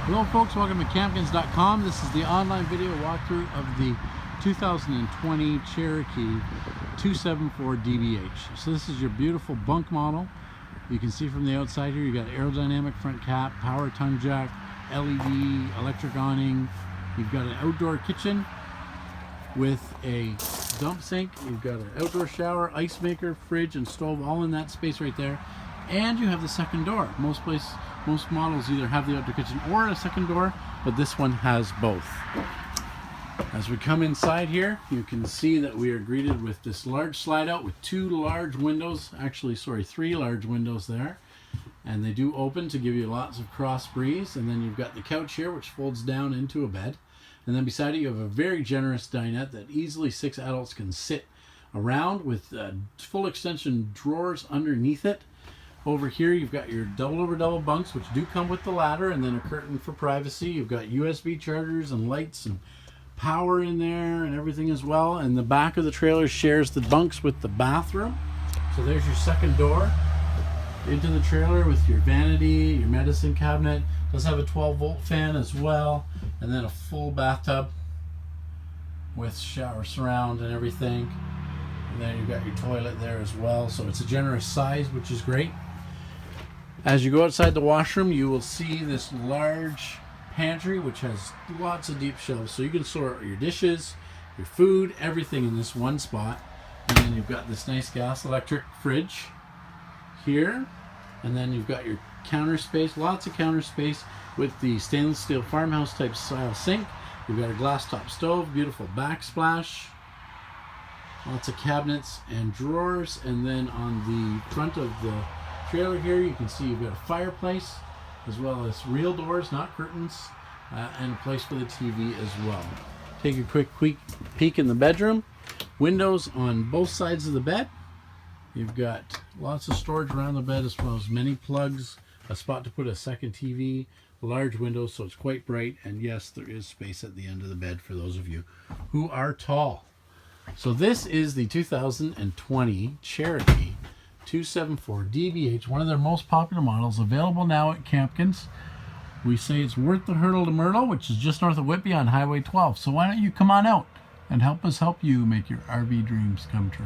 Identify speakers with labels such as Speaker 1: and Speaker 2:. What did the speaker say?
Speaker 1: Hello folks, welcome to campkins.com. This is the online video walkthrough of the 2020 Cherokee 274DBH. So this is your beautiful bunk model. You can see from the outside here, you've got aerodynamic front cap, power tongue jack, LED, electric awning. You've got an outdoor kitchen with a dump sink. You've got an outdoor shower, ice maker, fridge, and stove all in that space right there. And you have the second door. Most models either have the outdoor kitchen or a second door, but this one has both. As we come inside here, you can see that we are greeted with this large slide out with three large windows there. And they do open to give you lots of cross breeze. And then you've got the couch here, which folds down into a bed. And then beside it, you have a very generous dinette that easily 6 adults can sit around with full extension drawers underneath it. Over here, you've got your double over double bunks, which do come with the ladder, and then a curtain for privacy. You've got USB chargers and lights and power in there and everything as well. And the back of the trailer shares the bunks with the bathroom. So there's your second door into the trailer with your vanity, your medicine cabinet. Does have a 12-volt fan as well, and then a full bathtub with shower surround and everything. And then you've got your toilet there as well. So it's a generous size, which is great. As you go outside the washroom, you will see this large pantry, which has lots of deep shelves. So you can store your dishes, your food, everything in this one spot. And then you've got this nice gas electric fridge here. And then you've got your counter space, lots of counter space with the stainless steel farmhouse type style sink. You've got a glass top stove, beautiful backsplash. Lots of cabinets and drawers, and then on the front of the trailer here you can see you've got a fireplace as well as real doors, not curtains, and a place for the TV as well. Take a quick peek in the bedroom. Windows on both sides of the bed. You've got lots of storage around the bed as well as many plugs, a spot to put a second TV, large windows so it's quite bright, and yes, there is space at the end of the bed for those of you who are tall. So this is the 2020 Cherokee 274DBH, one of their most popular models, available now at Campkins. We say it's worth the hurdle to Myrtle, which is just north of Whitby on Highway 12. So why don't you come on out and help us help you make your RV dreams come true.